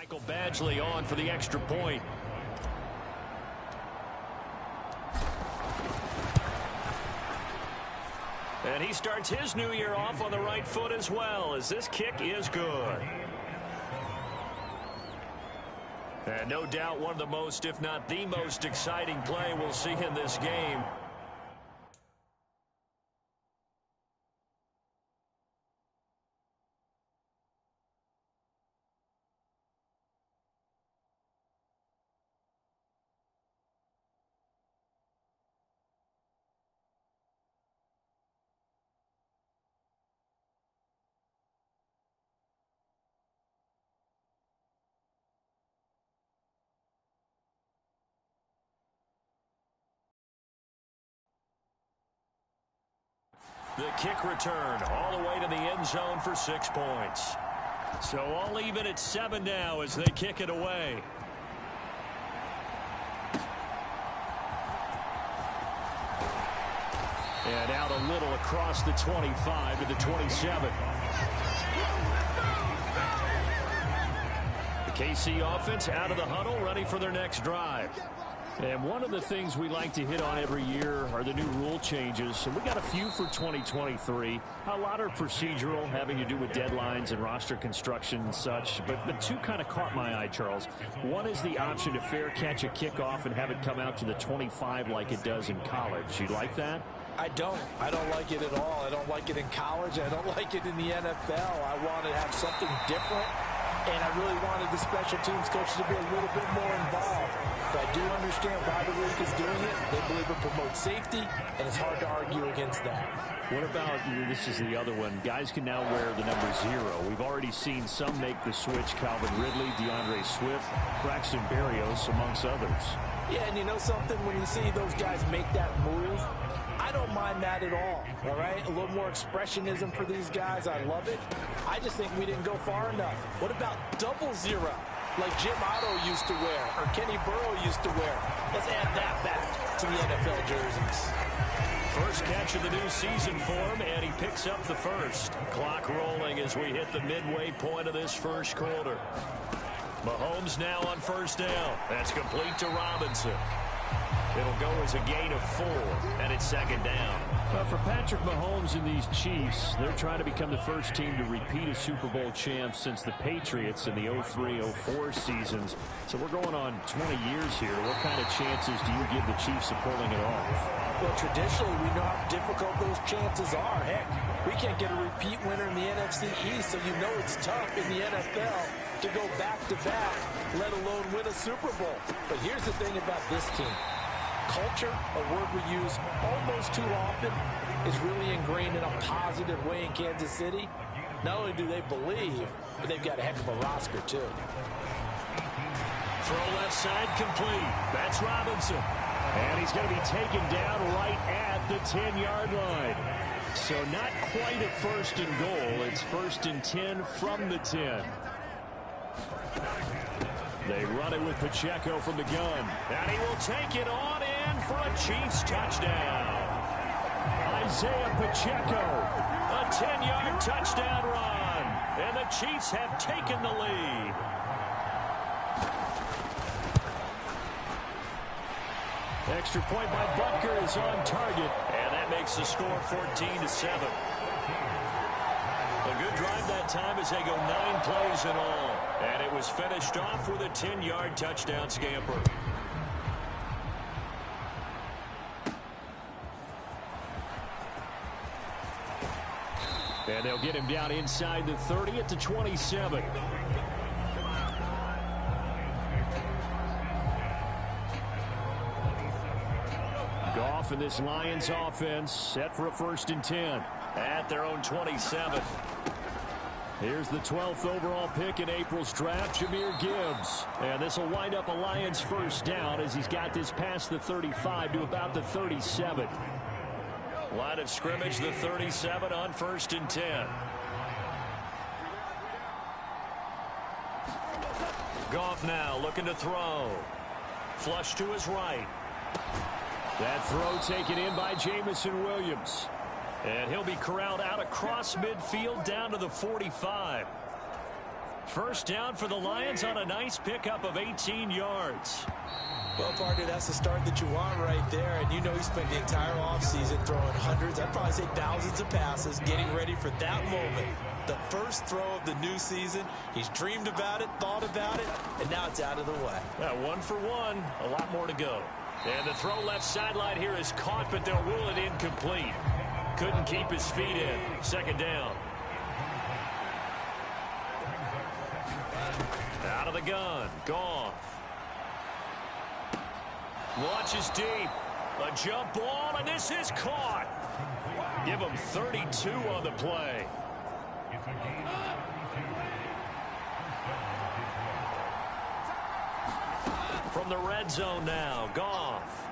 Michael Badgley on for the extra point. And he starts his new year off on the right foot as well, as this kick is good. And no doubt one of the most, if not the most exciting play we'll see in this game. The kick return all the way to the end zone for 6 points. So all even at 7 now as they kick it away. And out a little across the 25 to the 27. The KC offense out of the huddle, ready for their next drive. And one of the things we like to hit on every year are the new rule changes. And we got a few for 2023. A lot are procedural, having to do with deadlines and roster construction and such. But two kind of caught my eye, Charles. One is the option to fair catch a kickoff and have it come out to the 25 like it does in college. You like that? I don't like it at all. I don't like it in college. I don't like it in the NFL. I want to have something different. And I really wanted the special teams coaches to be a little bit more involved. But I do understand why the league is doing it. They believe it promotes safety, and it's hard to argue against that. What about, this is the other one, guys can now wear the number 0. We've already seen some make the switch, Calvin Ridley, DeAndre Swift, Braxton Berrios, amongst others. Yeah, and you know something? When you see those guys make that move, I don't mind that at all right? A little more expressionism for these guys. I love it. I just think we didn't go far enough. What about 00, like Jim Otto used to wear or Kenny Burrow used to wear? Let's add that back to the NFL jerseys. First catch of the new season for him, and he picks up the first. Clock rolling as we hit the midway point of this first quarter. Mahomes now on first down. That's complete to Robinson. It'll go as a gain of 4, and it's second down. Well, for Patrick Mahomes and these Chiefs, they're trying to become the first team to repeat a Super Bowl champ since the Patriots in the 03-04 seasons. So we're going on 20 years here. What kind of chances do you give the Chiefs of pulling it off? Well, traditionally, we know how difficult those chances are. Heck, we can't get a repeat winner in the NFC East, so you know it's tough in the NFL to go back-to-back, let alone win a Super Bowl. But here's the thing about this team. Culture, a word we use almost too often, is really ingrained in a positive way in Kansas City. Not only do they believe, but they've got a heck of a roster, too. Throw left side complete. That's Robinson. And he's going to be taken down right at the 10-yard line. So not quite a first and goal. It's first and 10 from the 10. They run it with Pacheco from the gun. And he will take it on in for a Chiefs touchdown. Isaiah Pacheco, a 10-yard touchdown run. And the Chiefs have taken the lead. Extra point by Butker is on target. And that makes the score 14-7. A good drive that time as they go 9 plays in all. And it was finished off with a 10-yard touchdown scamper. And they'll get him down inside the 30 at the 27. Goff and this Lions offense set for a first and 10 at their own 27. Here's the 12th overall pick in April's draft, Jahmyr Gibbs. And this will wind up a Lions first down as he's got this past the 35 to about the 37. Line of scrimmage, the 37 on first and 10. Goff now looking to throw. Flush to his right. That throw taken in by Jamison Williams. And he'll be corralled out across midfield down to the 45. First down for the Lions on a nice pickup of 18 yards. Well, partner, that's the start that you want right there. And you know he spent the entire offseason throwing hundreds, I'd probably say thousands of passes, getting ready for that moment. The first throw of the new season. He's dreamed about it, thought about it, and now it's out of the way. Yeah, 1 for 1. A lot more to go. And the throw left sideline here is caught, but they'll rule it incomplete. Couldn't keep his feet in. Second down. Out of the gun. Goff. Launches deep. A jump ball, and this is caught. Give him 32 on the play. From the red zone now, Goff.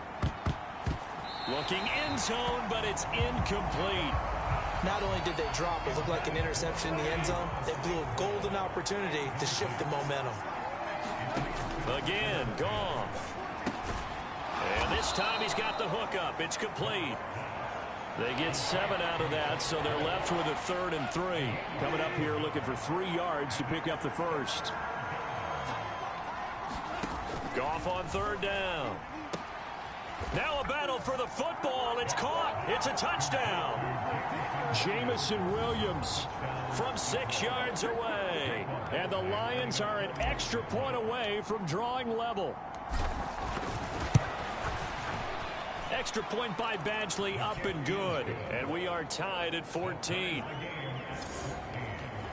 Looking end zone, but it's incomplete. Not only did they drop what looked like an interception in the end zone, they blew a golden opportunity to shift the momentum. Again, Goff. And this time he's got the hookup. It's complete. They get 7 out of that, so they're left with a 3rd and 3. Coming up here looking for 3 yards to pick up the first. Goff on 3rd down. Now a battle for the football. It's caught. It's a touchdown. Jamison Williams from 6 yards away. And the Lions are an extra point away from drawing level. Extra point by Badgley, up and good. And we are tied at 14.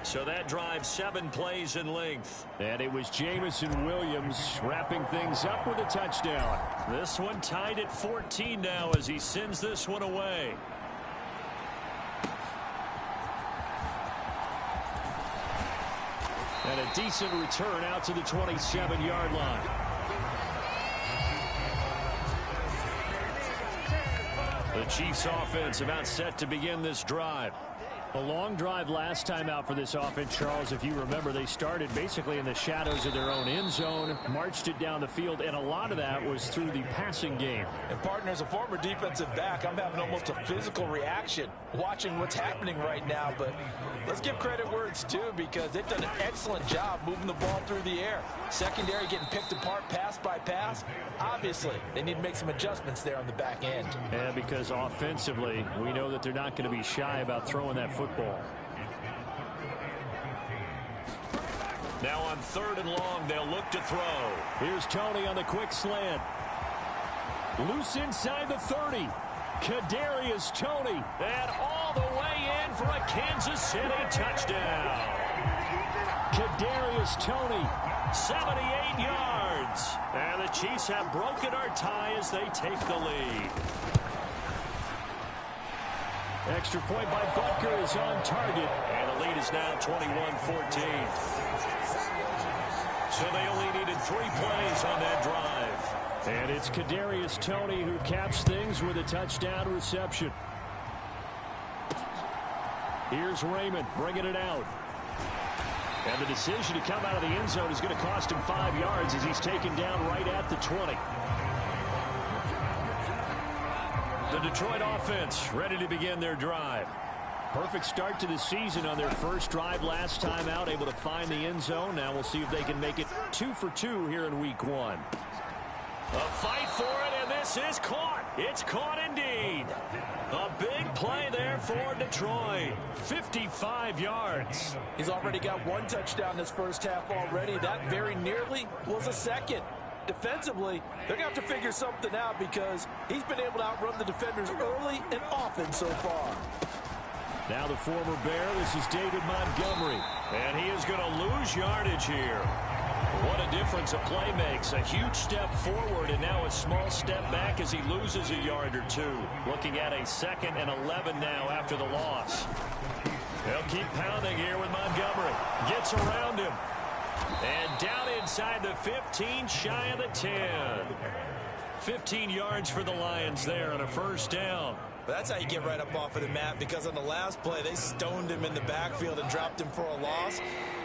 So that drives 7 plays in length. And it was Jamison Williams wrapping things up with a touchdown. This one tied at 14 now as he sends this one away. And a decent return out to the 27-yard line. The Chiefs offense about set to begin this drive. A long drive last time out for this offense, Charles. If you remember, they started basically in the shadows of their own end zone, marched it down the field, and a lot of that was through the passing game. And partner, as a former defensive back, I'm having almost a physical reaction watching what's happening right now. But let's give credit where it's due, because they've done an excellent job moving the ball through the air. Secondary getting picked apart pass by pass. Obviously, they need to make some adjustments there on the back end. Yeah, because offensively, we know that they're not going to be shy about throwing that football. Now on 3rd and long, they'll look to throw. Here's Tony on the quick slant. Loose inside the 30. Kadarius Toney. And all the way in for a Kansas City touchdown. Kadarius Toney, 78 yards. And the Chiefs have broken our tie as they take the lead. Extra point by Butker is on target. And the lead is now 21-14. So they only needed 3 plays on that drive. And it's Kadarius Toney who caps things with a touchdown reception. Here's Raymond bringing it out. And the decision to come out of the end zone is going to cost him 5 yards as he's taken down right at the 20. The Detroit offense ready to begin their drive. Perfect start to the season on their first drive last time out, able to find the end zone. Now we'll see if they can make it 2 for 2 here in week 1. A fight for it, and this is caught. It's caught indeed. A big play there for Detroit. 55 yards. He's already got 1 touchdown this first half already. That very nearly was a second. Defensively, they're going to have to figure something out because he's been able to outrun the defenders early and often so far. Now the former Bear, this is David Montgomery. And he is going to lose yardage here. What a difference a play makes. A huge step forward and now a small step back as he loses a yard or 2. Looking at a 2nd and 11 now after the loss. They'll keep pounding here with Montgomery. Gets around him. And down inside the 15, shy of the 10. 15 yards for the Lions there on a first down. But that's how you get right up off of the mat, because on the last play, they stoned him in the backfield and dropped him for a loss.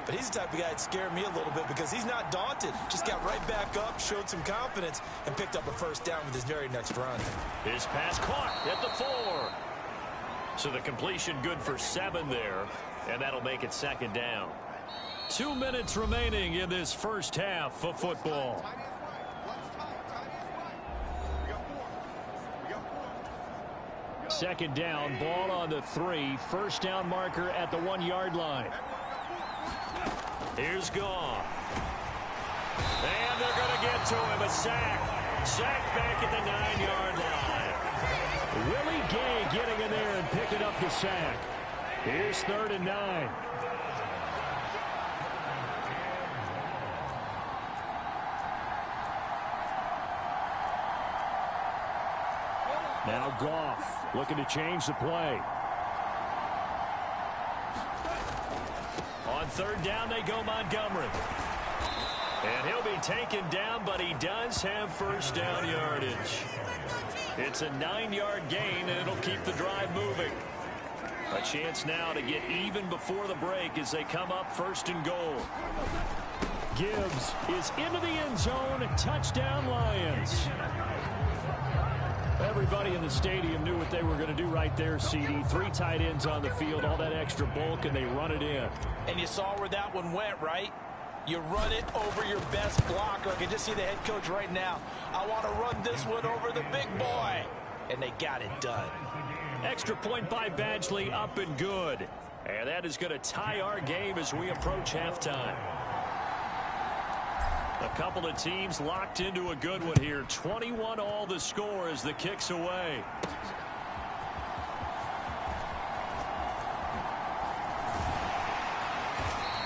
But he's the type of guy that scared me a little bit because he's not daunted. Just got right back up, showed some confidence, and picked up a first down with his very next run. His pass caught at the 4. So the completion good for 7 there, and that'll make it 2nd down. 2 minutes remaining in this first half of football. Second down, ball on the 3. First down marker at the 1-yard line. Here's Goff. And they're going to get to him. A sack. Sack back at the 9-yard line. Willie Gay getting in there and picking up the sack. Here's 3rd and 9. Now Goff looking to change the play. On 3rd down, they go Montgomery. And he'll be taken down, but he does have first down yardage. It's a 9-yard gain, and it'll keep the drive moving. A chance now to get even before the break as they come up 1st and goal. Gibbs is into the end zone. Touchdown, Lions. Everybody in the stadium knew what they were going to do right there, CD. 3 tight ends on the field, all that extra bulk, and they run it in. And you saw where that one went, right? You run it over your best blocker. I can just see the head coach right now. I want to run this one over the big boy. And they got it done. Extra point by Badgley, up and good. And that is going to tie our game as we approach halftime. A couple of teams locked into a good one here. 21 all the score as the kick's away.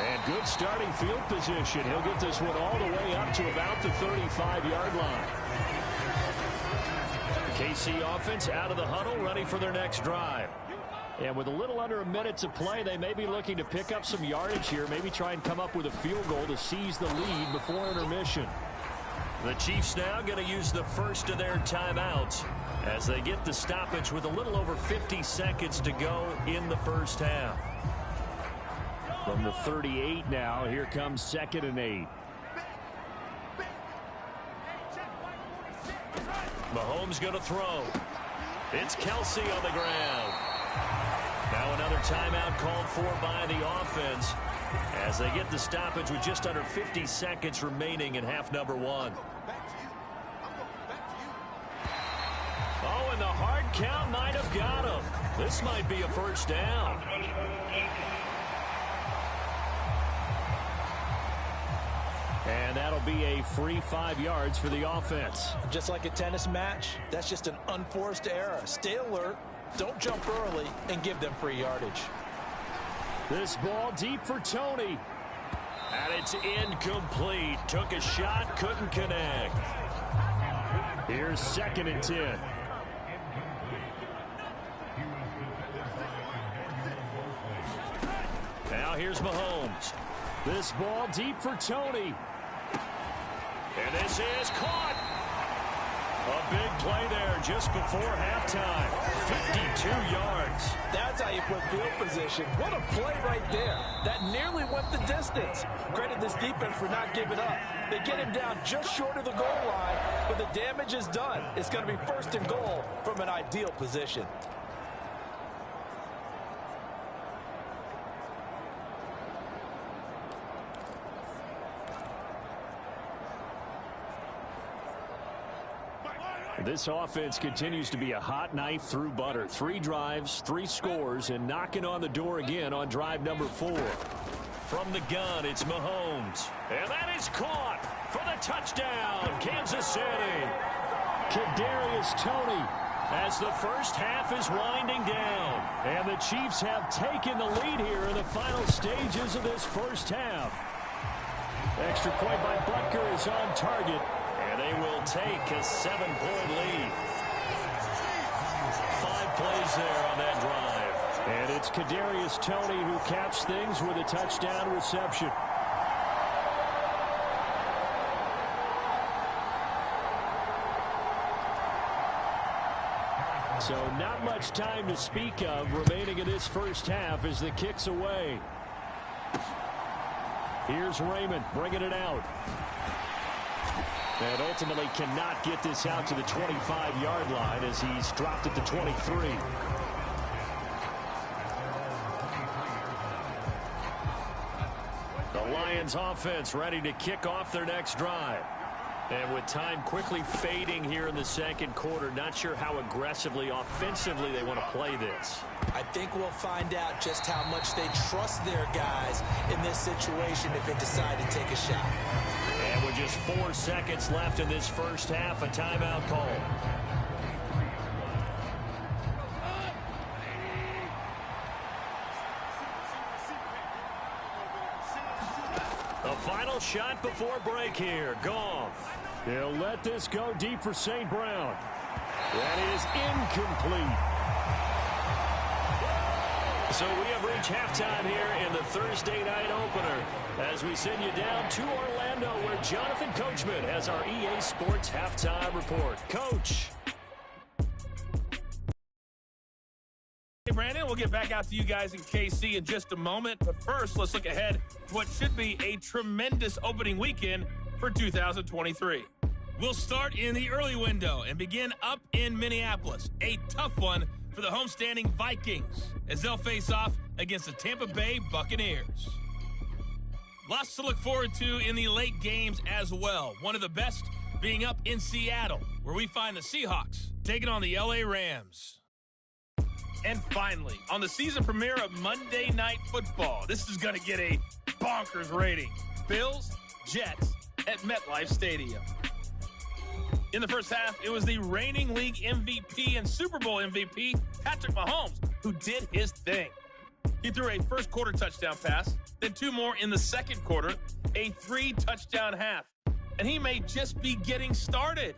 And good starting field position. He'll get this one all the way up to about the 35-yard line. KC offense out of the huddle, ready for their next drive. And with a little under a minute to play, they may be looking to pick up some yardage here, maybe try and come up with a field goal to seize the lead before intermission. The Chiefs now going to use the first of their timeouts as they get the stoppage with a little over 50 seconds to go in the first half. From the 38 now, here comes 2nd and 8. Mahomes going to throw. It's Kelsey on the ground. Now another timeout called for by the offense as they get the stoppage with just under 50 seconds remaining in half number 1. Oh, and the hard count might have got him. This might be a first down. And that'll be a free 5 yards for the offense. Just like a tennis match, that's just an unforced error. Stay alert, don't jump early, and give them free yardage. This ball deep for Tony. And it's incomplete. Took a shot, couldn't connect. Here's 2nd and 10. Now here's Mahomes. This ball deep for Tony. And this is caught. A big play there just before halftime. 52 yards. That's how you put field position. What a play right there. That nearly went the distance. Credit this defense for not giving up. They get him down just short of the goal line, but the damage is done. It's going to be 1st and goal from an ideal position. This offense continues to be a hot knife through butter. 3 drives, 3 scores, and knocking on the door again on drive number 4. From the gun, it's Mahomes. And that is caught for the touchdown, Kansas City. Kadarius Toney as the first half is winding down. And the Chiefs have taken the lead here in the final stages of this first half. Extra point by Butker is on target. And they will take a 7-point lead. 5 plays there on that drive. And it's Kadarius Toney who caps things with a touchdown reception. So not much time to speak of remaining in this first half as the kick's away. Here's Raymond bringing it out. And ultimately cannot get this out to the 25-yard line as he's dropped at the 23. The Lions offense ready to kick off their next drive. And with time quickly fading here in the second quarter, not sure how aggressively, offensively they want to play this. I think we'll find out just how much they trust their guys in this situation if they decide to take a shot. And with just 4 seconds left in this first half, a timeout call. The final shot before break here. Goff. He'll let this go deep for St. Brown. That is incomplete. So we have reached halftime here in the Thursday night opener as we send you down to Orlando where Jonathan Coachman has our EA Sports halftime report. Coach. Hey, Brandon, we'll get back out to you guys in KC in just a moment. But first, let's look ahead to what should be a tremendous opening weekend for 2023. We'll start in the early window and begin up in Minneapolis. A tough one for the homestanding Vikings as they'll face off against the Tampa Bay Buccaneers. Lots to look forward to in the late games as well. One of the best being up in Seattle, where we find the Seahawks taking on the LA Rams. And finally, on the season premiere of Monday Night Football, this is going to get a bonkers rating. Bills, Jets at MetLife Stadium. In the first half, it was the reigning league MVP and Super Bowl MVP, Patrick Mahomes, who did his thing. He threw a first quarter touchdown pass, then 2 more in the second quarter, a 3-touchdown half. And he may just be getting started.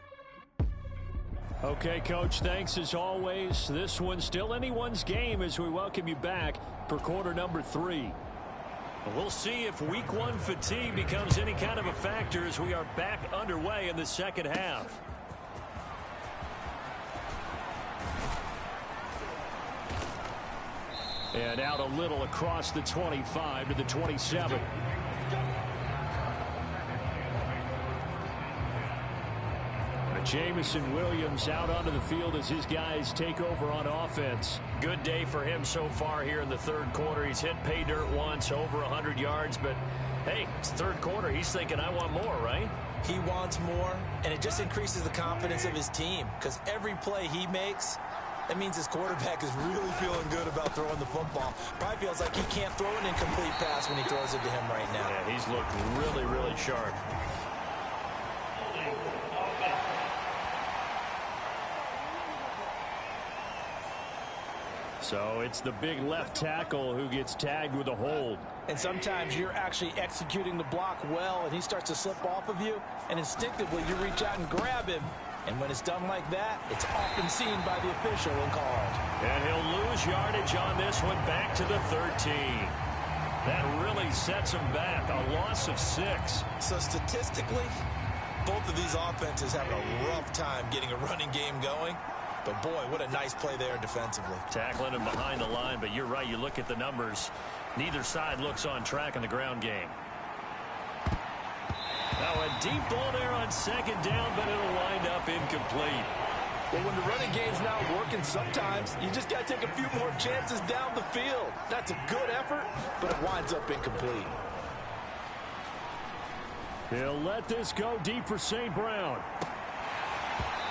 Okay, Coach, thanks as always. This one's still anyone's game as we welcome you back for quarter number 3. We'll see if week 1 fatigue becomes any kind of a factor as we are back underway in the second half. And out a little across the 25 to the 27. Jamison Williams out onto the field as his guys take over on offense. Good day for him so far here in the third quarter. He's hit pay dirt once, over 100 yards, but hey, it's third quarter. He's thinking, I want more, right? He wants more, and it just increases the confidence of his team because every play he makes, that means his quarterback is really feeling good about throwing the football. Probably feels like he can't throw an incomplete pass when he throws it to him right now. Yeah, he's looked really, really sharp. So it's the big left tackle who gets tagged with a hold. And sometimes you're actually executing the block well, and he starts to slip off of you, and instinctively you reach out and grab him. And when it's done like that, it's often seen by the official and called. And he'll lose yardage on this one back to the 13. That really sets him back, a loss of 6. So statistically, both of these offenses having a rough time getting a running game going. But, boy, what a nice play there defensively. Tackling him behind the line, but you're right. You look at the numbers. Neither side looks on track in the ground game. Now a deep ball there on second down, but it'll wind up incomplete. Well, when the running game's not working, sometimes you just got to take a few more chances down the field. That's a good effort, but it winds up incomplete. He'll let this go deep for St. Brown.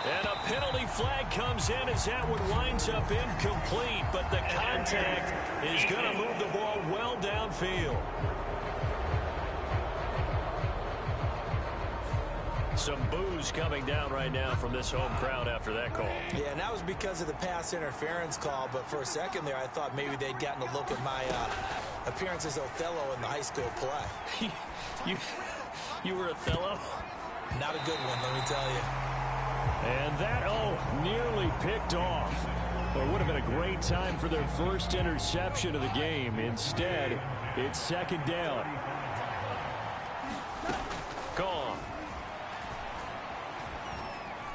And a penalty flag comes in as that one winds up incomplete, but the contact is going to move the ball well downfield. Some boos coming down right now from this home crowd after that call. Yeah, and that was because of the pass interference call, but for a second there I thought maybe they'd gotten a look at my appearance as Othello in the high school play. You were Othello? Not a good one, let me tell you. And that, nearly picked off. Well, it would have been a great time for their first interception of the game. Instead, it's second down. Gone.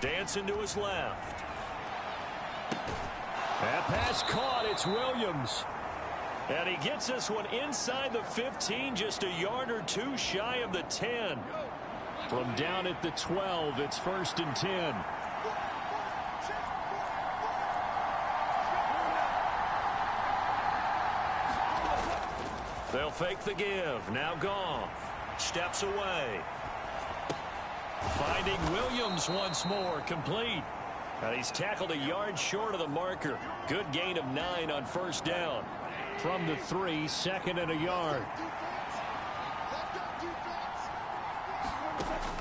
Dancing to his left. That pass caught. It's Williams. And he gets this one inside the 15, just a yard or two shy of the 10. From down at the 12, it's 1st and 10. They'll fake the give. Now Goff steps away. Finding Williams once more, complete. And he's tackled a yard short of the marker. Good gain of 9 on first down. From the 3, 2nd and a yard.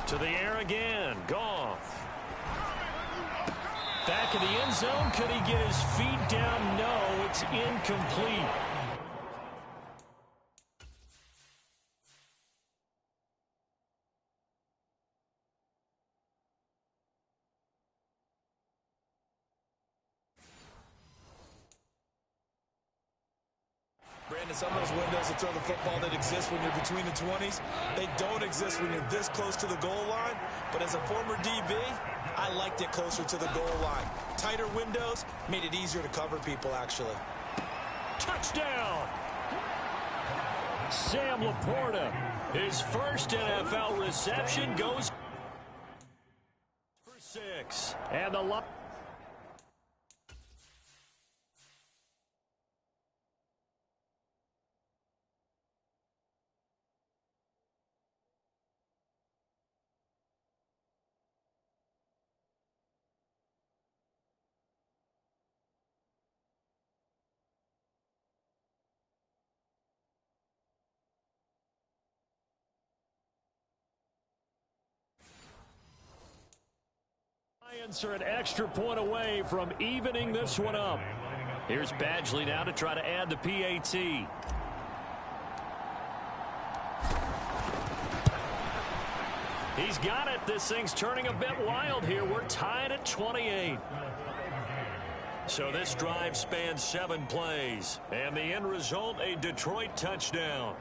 To the air again, Goff. Back in the end zone, could he get his feet down? No, it's incomplete. Brandon, some of those windows to throw the football that exist when you're between the 20s, they don't exist when you're this close to the goal line. But as a former DB, I liked it closer to the goal line. Tighter windows made it easier to cover people, actually. Touchdown! Sam Laporta, his first NFL reception, goes for 6. And the Lions are an extra point away from evening this one up. Here's Badgley now to try to add the PAT. He's got it. This thing's turning a bit wild here. We're tied at 28. So this drive spans 7 plays. And the end result, a Detroit touchdown.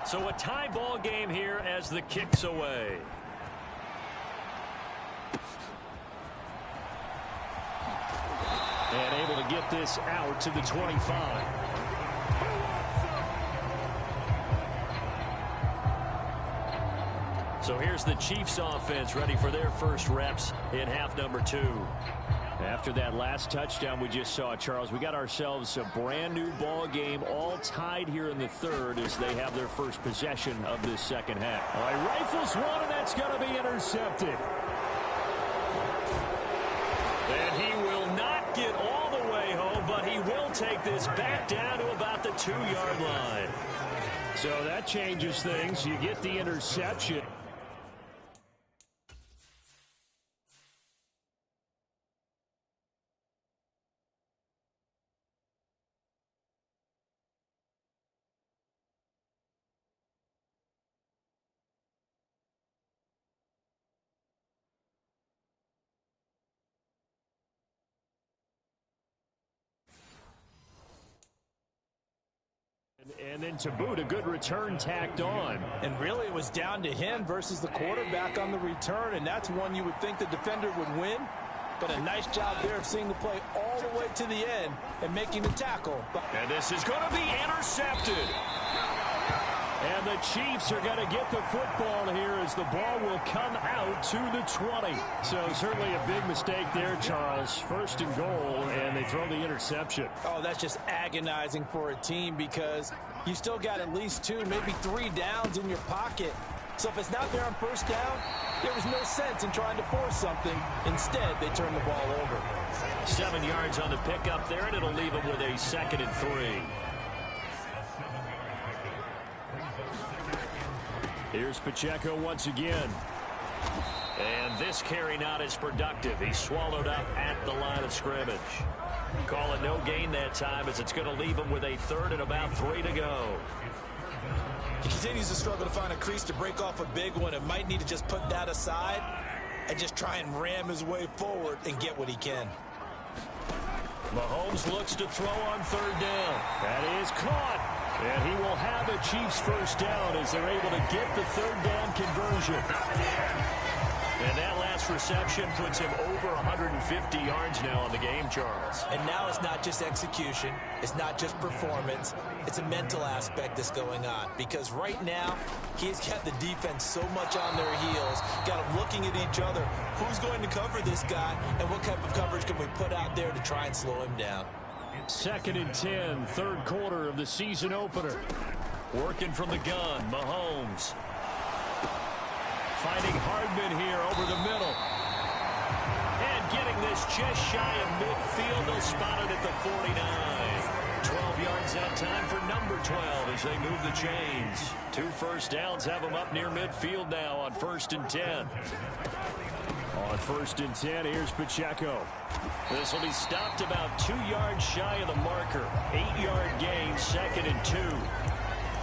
So a tie ball game here as the kick's away. And able to get this out to the 25. So here's the Chiefs offense ready for their first reps in half number 2. After that last touchdown we just saw, Charles, we got ourselves a brand new ball game, all tied here in the 3rd as they have their first possession of this second half. All right, rifles one, and that's going to be intercepted. And he will not get all the way home, but he will take this back down to about the 2-yard line. So that changes things. You get the interception. And then to boot, a good return tacked on. And really it was down to him versus the quarterback on the return, and that's one you would think the defender would win. But a nice job there of seeing the play all the way to the end and making the tackle. And this is going to be intercepted. And the Chiefs are going to get the football here as the ball will come out to the 20. So certainly a big mistake there, Charles. 1st and goal, and they throw the interception. Oh, that's just agonizing for a team because you still got at least 2, maybe 3 downs in your pocket. So if it's not there on first down, there was no sense in trying to force something. Instead, they turn the ball over. 7 yards on the pickup there, and it'll leave them with a 2nd and 3. Here's Pacheco once again. And this carry not as productive. He's swallowed up at the line of scrimmage. Call it no gain that time as it's going to leave him with a 3rd and about 3 to go. He continues to struggle to find a crease to break off a big one and might need to just put that aside and just try and ram his way forward and get what he can. Mahomes looks to throw on 3rd down. That is caught. And he will have a Chiefs first down as they're able to get the 3rd down conversion. And that last reception puts him over 150 yards now on the game, Charles. And now it's not just execution. It's not just performance. It's a mental aspect that's going on. Because right now, he's got the defense so much on their heels, got them looking at each other. Who's going to cover this guy, and what type of coverage can we put out there to try and slow him down? 2nd and 10, third quarter of the season opener. Working from the gun, Mahomes. Finding Hardman here over the middle. And getting this just shy of midfield. They'll spot it at the 49. 12 yards that time for number 12 as they move the chains. 2 first downs have them up near midfield now on 1st and 10. On 1st and 10, here's Pacheco. This will be stopped about 2 yards shy of the marker. 8-yard gain, 2nd and 2.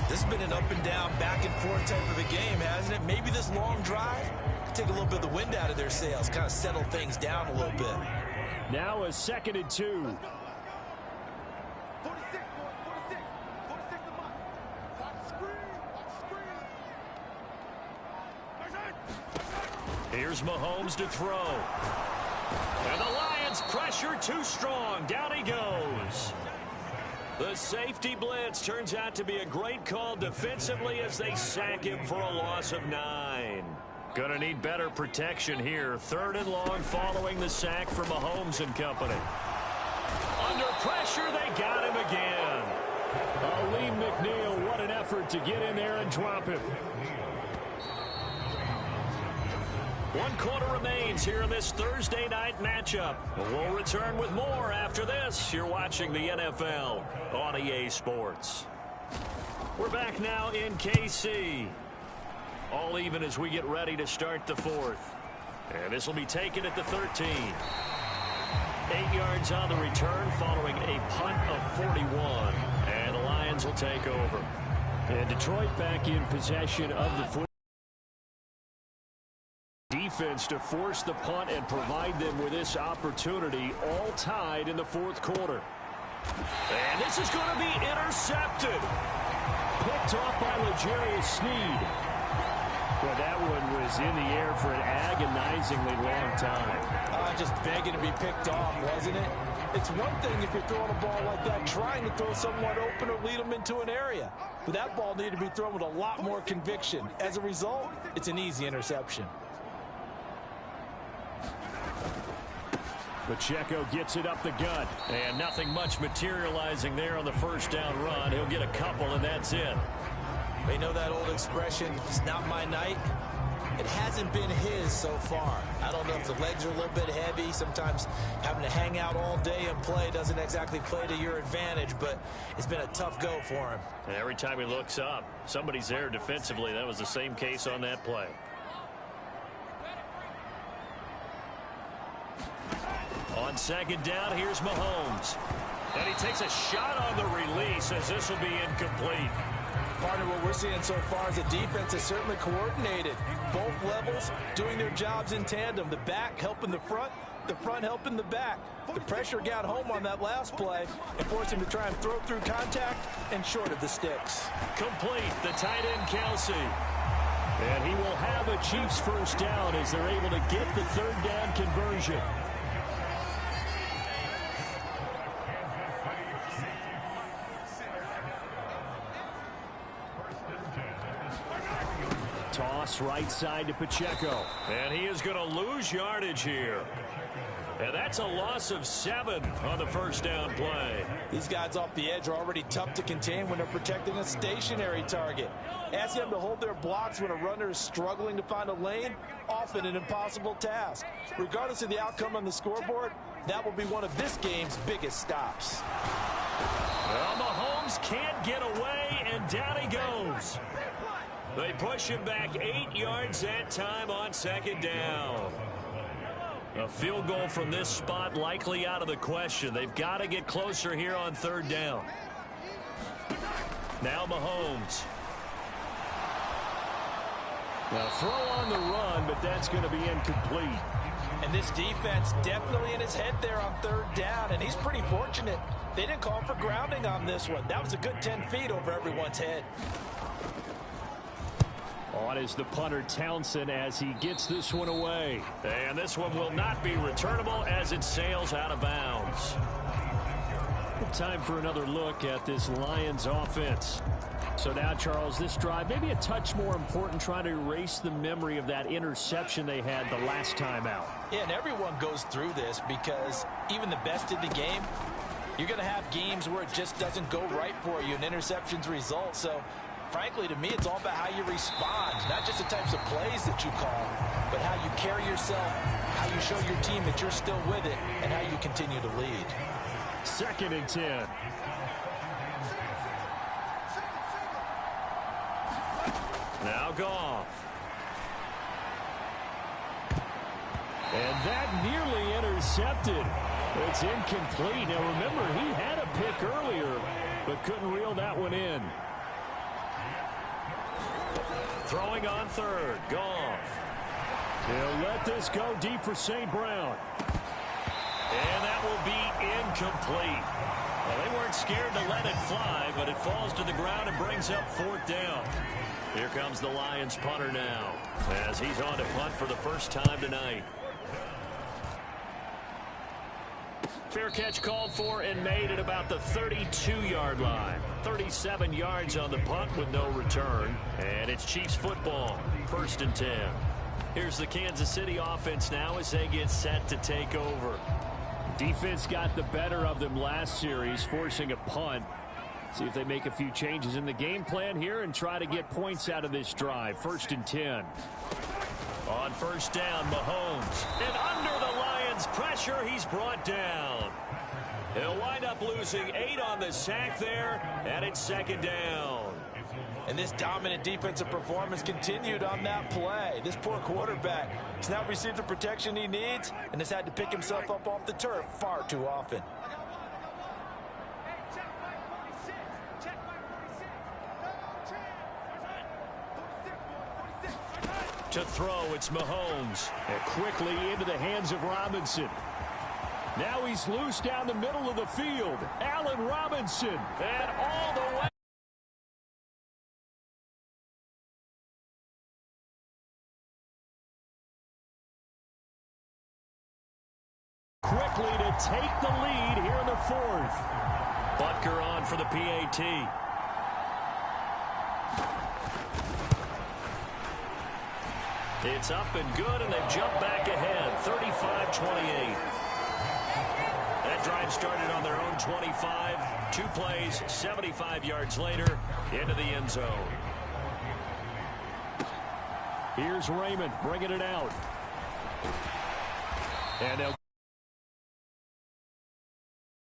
This has been an up and down, back and forth type of a game, hasn't it? Maybe this long drive take a little bit of the wind out of their sails, kind of settle things down a little bit. Now a 2nd and 2. Here's Mahomes to throw. And the Lions pressure too strong. Down he goes. The safety blitz turns out to be a great call defensively as they sack him for a loss of 9. Gonna need better protection here. 3rd and long following the sack for Mahomes and company. Under pressure, they got him again. Lee McNeil, what an effort to get in there and drop him. 1 quarter remains here in this Thursday night matchup. We'll return with more after this. You're watching the NFL on EA Sports. We're back now in KC. All even as we get ready to start the 4th. And this will be taken at the 13. 8 yards on the return following a punt of 41. And the Lions will take over. And Detroit back in possession of the football. Defense to force the punt and provide them with this opportunity, all tied in the 4th quarter. And this is going to be intercepted. Picked off by L'Jarius Sneed. Well, that one was in the air for an agonizingly long time. Just begging to be picked off, wasn't it? It's one thing if you're throwing a ball like that, trying to throw someone open or lead them into an area. But that ball needed to be thrown with a lot more conviction. As a result, it's an easy interception. Pacheco gets it up the gut. And nothing much materializing there on the 1st down run. He'll get a couple, and that's it. They know that old expression, it's not my night. It hasn't been his so far. I don't know if the legs are a little bit heavy. Sometimes having to hang out all day and play doesn't exactly play to your advantage, but it's been a tough go for him. And every time he looks up, somebody's there defensively. That was the same case on that play. On 2nd down, here's Mahomes. And he takes a shot on the release as this will be incomplete. Partner, what we're seeing so far is the defense is certainly coordinated. Both levels doing their jobs in tandem. The back helping the front helping the back. The pressure got home on that last play and forced him to try and throw through contact and short of the sticks. Complete, the tight end Kelsey. And he will have a Chiefs 1st down as they're able to get the 3rd down conversion. Toss right side to Pacheco. And he is going to lose yardage here. And that's a loss of 7 on the 1st down play. These guys off the edge are already tough to contain when they're protecting a stationary target. Ask them to hold their blocks when a runner is struggling to find a lane, often an impossible task. Regardless of the outcome on the scoreboard, that will be one of this game's biggest stops. Well, Mahomes can't get away, and down he goes. They push him back 8 yards that time on 2nd down. A field goal from this spot likely out of the question. They've got to get closer here on 3rd down. Now Mahomes. Now throw on the run, but that's going to be incomplete. And this defense definitely in his head there on 3rd down, and he's pretty fortunate. They didn't call for grounding on this one. That was a good 10 feet over everyone's head. On is the punter Townsend as he gets this one away. And this one will not be returnable as it sails out of bounds. Time for another look at this Lions offense. So now, Charles, this drive maybe a touch more important, trying to erase the memory of that interception they had the last time out. Yeah, and everyone goes through this because even the best in the game, you're going to have games where it just doesn't go right for you and interceptions result. So, frankly, to me, it's all about how you respond, not just the types of plays that you call, but how you carry yourself, how you show your team that you're still with it, and how you continue to lead. 2nd and 10. Now Goff. And that nearly intercepted. It's incomplete. Now remember, he had a pick earlier, but couldn't reel that one in. Throwing on 3rd. Goff. He'll let this go deep for St. Brown. And that will be incomplete. Well, they weren't scared to let it fly, but it falls to the ground and brings up 4th down. Here comes the Lions punter now, as he's on to punt for the first time tonight. Fair catch called for and made at about the 32-yard line. 37 yards on the punt with no return. And it's Chiefs football, 1st and 10. Here's the Kansas City offense now as they get set to take over. Defense got the better of them last series, forcing a punt. See if they make a few changes in the game plan here and try to get points out of this drive. 1st and 10. On 1st down, Mahomes. And under the Lions' pressure, he's brought down. He'll wind up losing 8 on the sack there, and it's 2nd down. And this dominant defensive performance continued on that play. This poor quarterback has now received the protection he needs and has had to pick himself up off the turf far too often. To throw, it's Mahomes. And quickly into the hands of Robinson. Now he's loose down the middle of the field. Allen Robinson. And all the way. Quickly to take the lead here in the 4th. Butker on for the PAT. It's up and good, and they've jumped back ahead, 35-28. That drive started on their own 25. 2 plays, 75 yards later, into the end zone. Here's Raymond bringing it out. And they'll